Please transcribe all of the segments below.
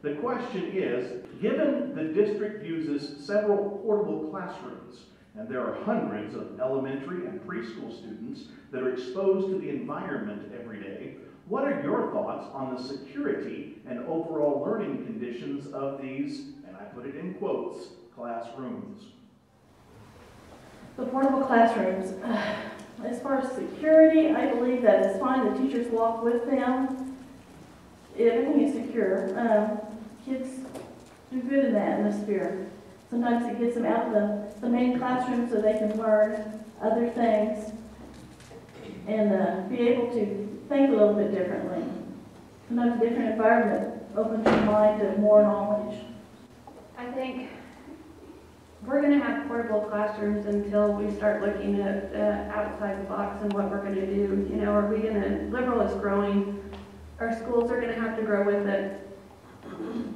The question is, given the district uses several portable classrooms, and there are hundreds of elementary and preschool students that are exposed to the environment every day, what are your thoughts on the security and overall learning conditions of these, and I put it in quotes, classrooms? The portable classrooms. As far as security, I believe that it's fine. The teachers walk with them. Everything is secure. Kids do good in that atmosphere. Sometimes it gets them out of the main classroom so they can learn other things and be able to think a little bit differently. Sometimes a different environment opens your mind to more knowledge. I think we're going to have portable classrooms until we start looking at outside the box and what we're going to do. You know, are we going to, liberal is growing, our schools are going to have to grow with it.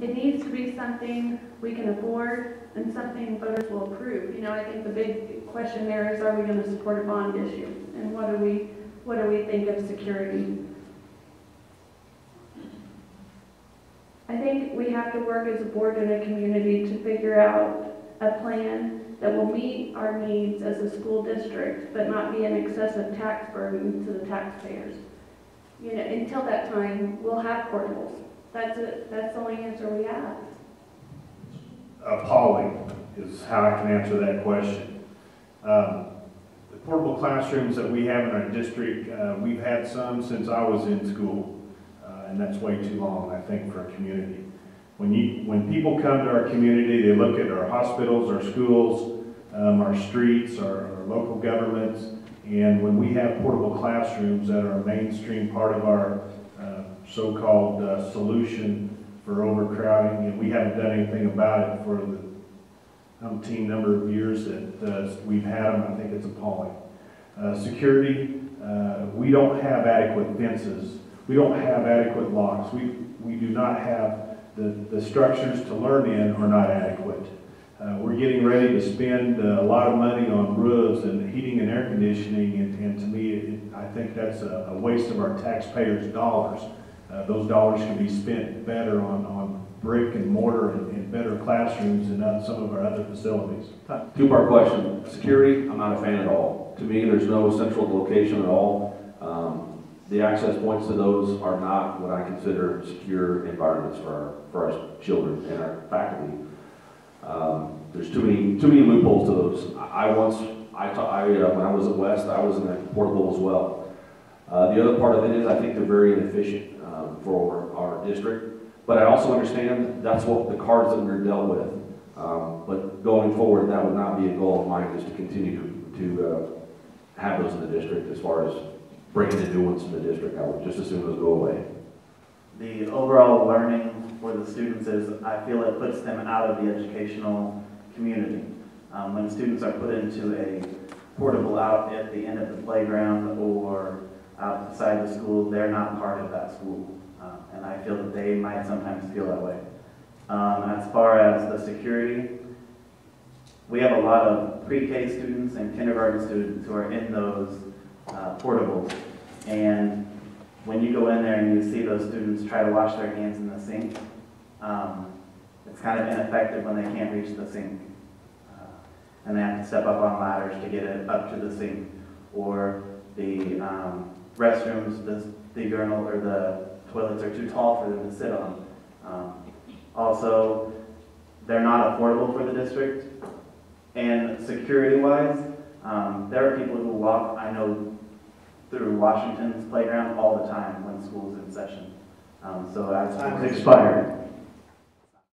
It needs to be something we can afford and something voters will approve. You know, I think the big question there is, are we going to support a bond issue? And what do we think of security? I think we have to work as a board and a community to figure out a plan that will meet our needs as a school district, but not be an excessive tax burden to the taxpayers. You know, until that time, we'll have portables. That's it. That's the only answer we have. Appalling is how I can answer that question. The portable classrooms that we have in our district, we've had some since I was in school, and that's way too long, I think, for a community. When people come to our community, they look at our hospitals, our schools, our streets, our local governments, and when we have portable classrooms that are a mainstream part of our so-called solution for overcrowding, and we haven't done anything about it for the umpteen number of years that we've had them, I think it's appalling. Security, we don't have adequate fences. We don't have adequate locks. We do not have the structures to learn in are not adequate. We're getting ready to spend a lot of money on roofs and heating and air conditioning, and to me, I think that's a waste of our taxpayers' dollars. Those dollars can be spent better on brick and mortar and better classrooms and some of our other facilities. Two-part question. Security, I'm not a fan at all. To me, there's no central location at all. The access points to those are not what I consider secure environments for our children and our faculty. There's too many loopholes to those. When I was at West, I was in a portable as well. The other part of it is I think they're very inefficient for our district, but I also understand that's what the cards that we're dealt with. But going forward, that would not be a goal of mine, is to continue to have those in the district. As far as bringing the new ones in the district, I would just as soon as go away. The overall learning for the students is, I feel it puts them out of the educational community. When students are put into a portable out at the end of the playground or outside the school, they're not part of that school. And I feel that they might sometimes feel that way. As far as the security, we have a lot of pre-K students and kindergarten students who are in those portables. And when you go in there and you see those students try to wash their hands in the sink, it's kind of ineffective when they can't reach the sink. And they have to step up on ladders to get it up to the sink. Or the restrooms, the urinal or the toilets are too tall for them to sit on. Also, they're not affordable for the district. And security-wise, there are people who walk, I know, through Washington's playground all the time when school's in session. So as it's expired.